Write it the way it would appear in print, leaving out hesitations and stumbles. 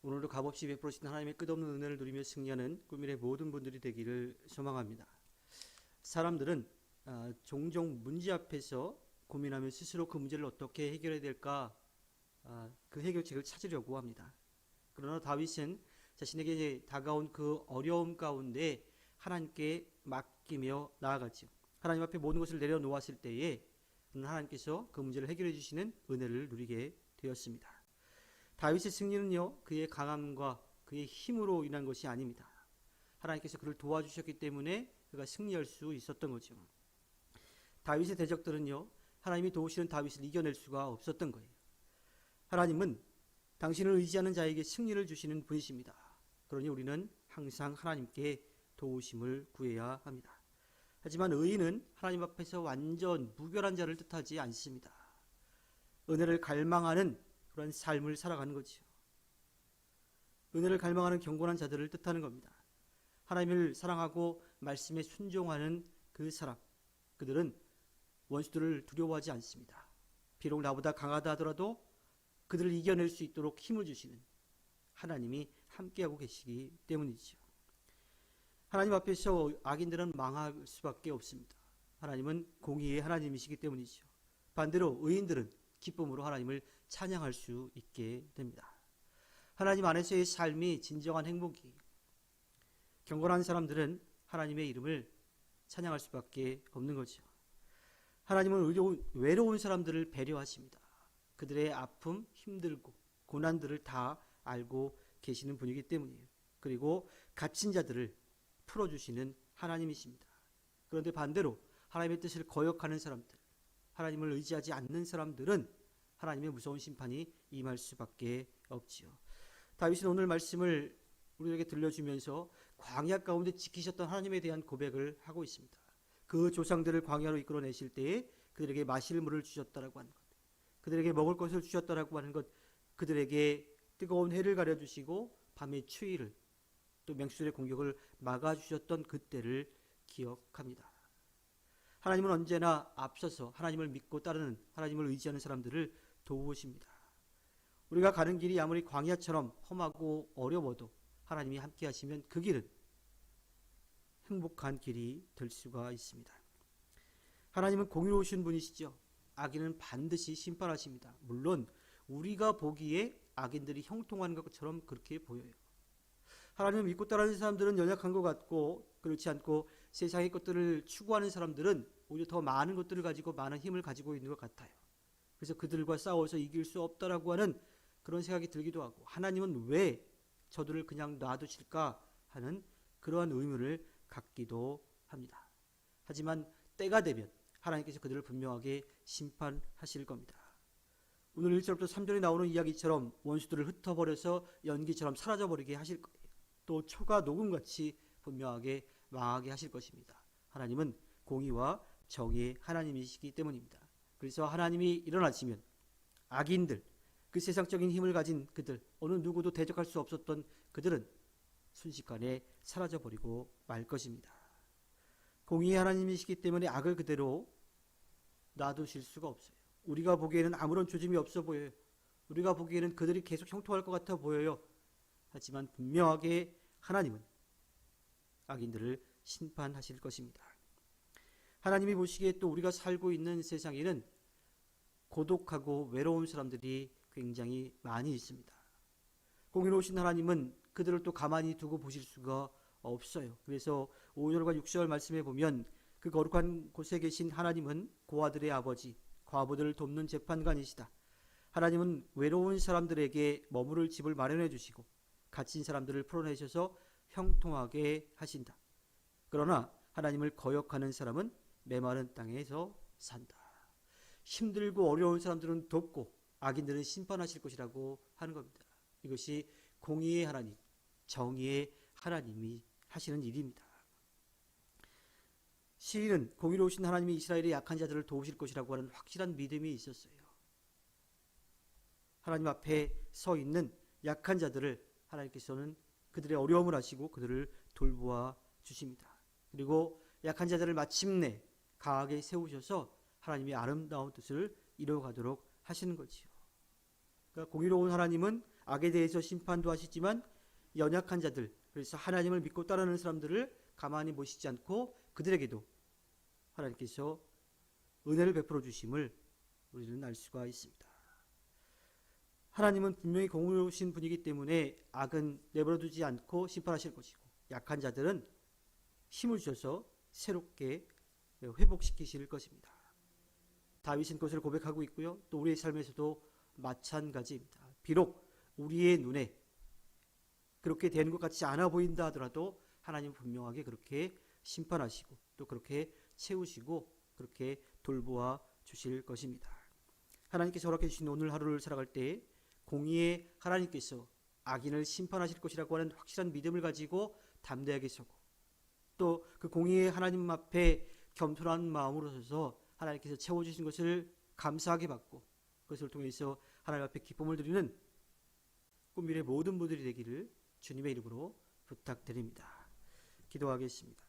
오늘도 값없이 베풀어주신 하나님의 끝없는 은혜를 누리며 승리하는 꿈일의 모든 분들이 되기를 소망합니다. 사람들은 종종 문제 앞에서 고민하며 스스로 그 문제를 어떻게 해결해야 될까 그 해결책을 찾으려고 합니다. 그러나 다윗은 자신에게 다가온 그 어려움 가운데 하나님께 맡기며 나아갔지요. 하나님 앞에 모든 것을 내려놓았을 때에 하나님께서 그 문제를 해결해 주시는 은혜를 누리게 되었습니다. 다윗의 승리는요, 그의 강함과 그의 힘으로 인한 것이 아닙니다. 하나님께서 그를 도와주셨기 때문에 그가 승리할 수 있었던 거죠. 다윗의 대적들은요, 하나님이 도우시는 다윗을 이겨낼 수가 없었던 거예요. 하나님은 당신을 의지하는 자에게 승리를 주시는 분이십니다. 그러니 우리는 항상 하나님께 도우심을 구해야 합니다. 하지만 의인은 하나님 앞에서 완전 무별한 자를 뜻하지 않습니다. 은혜를 갈망하는 그런 삶을 살아가는 거죠. 은혜를 갈망하는 경건한 자들을 뜻하는 겁니다. 하나님을 사랑하고 말씀에 순종하는 그 사람, 그들은 원수들을 두려워하지 않습니다. 비록 나보다 강하다 하더라도 그들을 이겨낼 수 있도록 힘을 주시는 하나님이 함께하고 계시기 때문이죠. 하나님 앞에서 악인들은 망할 수밖에 없습니다. 하나님은 공의의 하나님이시기 때문이죠. 반대로 의인들은 기쁨으로 하나님을 찬양할 수 있게 됩니다. 하나님 안에서의 삶이 진정한 행복이, 경건한 사람들은 하나님의 이름을 찬양할 수밖에 없는 거죠. 하나님은 외로운 사람들을 배려하십니다. 그들의 아픔, 힘들고 고난들을 다 알고 계시는 분이기 때문이에요. 그리고 갇힌 자들을 풀어주시는 하나님이십니다. 그런데 반대로 하나님의 뜻을 거역하는 사람들, 하나님을 의지하지 않는 사람들은 하나님의 무서운 심판이 임할 수밖에 없지요. 다윗은 오늘 말씀을 우리에게 들려주면서 광야 가운데 지키셨던 하나님에 대한 고백을 하고 있습니다. 그 조상들을 광야로 이끌어내실 때에 그들에게 마실 물을 주셨다라고 하는 것, 그들에게 먹을 것을 주셨다라고 하는 것, 그들에게 뜨거운 해를 가려주시고 밤의 추위를 또 맹수들의 공격을 막아주셨던 그때를 기억합니다. 하나님은 언제나 앞서서 하나님을 믿고 따르는, 하나님을 의지하는 사람들을 도우십니다. 우리가 가는 길이 아무리 광야처럼 험하고 어려워도 하나님이 함께 하시면 그 길은 행복한 길이 될 수가 있습니다. 하나님은 공의로우신 분이시죠. 악인은 반드시 심판하십니다. 물론 우리가 보기에 악인들이 형통하는 것처럼 그렇게 보여요. 하나님을 믿고 따르는 사람들은 연약한 것 같고, 그렇지 않고 세상의 것들을 추구하는 사람들은 오히려 더 많은 것들을 가지고 많은 힘을 가지고 있는 것 같아요. 그래서 그들과 싸워서 이길 수 없다라고 하는 그런 생각이 들기도 하고, 하나님은 왜 저들을 그냥 놔두실까 하는 그러한 의문을 갖기도 합니다. 하지만 때가 되면 하나님께서 그들을 분명하게 심판하실 겁니다. 오늘 1절부터 3절에 나오는 이야기처럼 원수들을 흩어버려서 연기처럼 사라져버리게 하실 거예요. 또 초가 녹음같이 분명하게 망하게 하실 것입니다. 하나님은 공의와 정의의 하나님이시기 때문입니다. 그래서 하나님이 일어나시면 악인들, 그 세상적인 힘을 가진 그들, 어느 누구도 대적할 수 없었던 그들은 순식간에 사라져버리고 말 것입니다. 공의의 하나님이시기 때문에 악을 그대로 놔두실 수가 없어요. 우리가 보기에는 아무런 조짐이 없어 보여요. 우리가 보기에는 그들이 계속 형통할 것 같아 보여요. 하지만 분명하게 하나님은 악인들을 심판하실 것입니다. 하나님이 보시기에 또 우리가 살고 있는 세상에는 고독하고 외로운 사람들이 굉장히 많이 있습니다. 공의로우신 하나님은 그들을 또 가만히 두고 보실 수가 없어요. 그래서 5절과 6절 말씀에 보면 그 거룩한 곳에 계신 하나님은 고아들의 아버지, 과부들을 돕는 재판관이시다. 하나님은 외로운 사람들에게 머무를 집을 마련해 주시고 갇힌 사람들을 풀어내셔서 형통하게 하신다. 그러나 하나님을 거역하는 사람은 메마른 땅에서 산다. 힘들고 어려운 사람들은 돕고 악인들은 심판하실 것이라고 하는 겁니다. 이것이 공의의 하나님, 정의의 하나님이 하시는 일입니다. 시인은 공의로우신 하나님이 이스라엘의 약한 자들을 도우실 것이라고 하는 확실한 믿음이 있었어요. 하나님 앞에 서 있는 약한 자들을 하나님께서는 그들의 어려움을 아시고 그들을 돌보아 주십니다. 그리고 약한 자들을 마침내 강하게 세우셔서 하나님의 아름다운 뜻을 이루어가도록 하시는 거지요. 그러니까 공의로운 하나님은 악에 대해서 심판도 하시지만 연약한 자들, 그래서 하나님을 믿고 따르는 사람들을 가만히 보시지 않고 그들에게도 하나님께서 은혜를 베풀어 주심을 우리는 알 수가 있습니다. 하나님은 분명히 공의로우신 분이기 때문에 악은 내버려두지 않고 심판하실 것이고 약한 자들은 힘을 주셔서 새롭게 회복시키실 것입니다. 다윗은 그것을 고백하고 있고요. 또 우리의 삶에서도 마찬가지입니다. 비록 우리의 눈에 그렇게 되는 것 같지 않아 보인다 하더라도 하나님은 분명하게 그렇게 심판하시고 또 그렇게 채우시고 그렇게 돌보아 주실 것입니다. 하나님께서 허락해 주신 오늘 하루를 살아갈 때 공의의 하나님께서 악인을 심판하실 것이라고 하는 확실한 믿음을 가지고 담대하게 서고 또 그 공의의 하나님 앞에 겸손한 마음으로 서서 하나님께서 채워주신 것을 감사하게 받고 그것을 통해서 하나님 앞에 기쁨을 드리는 꿈미래 모든 분들이 되기를 주님의 이름으로 부탁드립니다. 기도하겠습니다.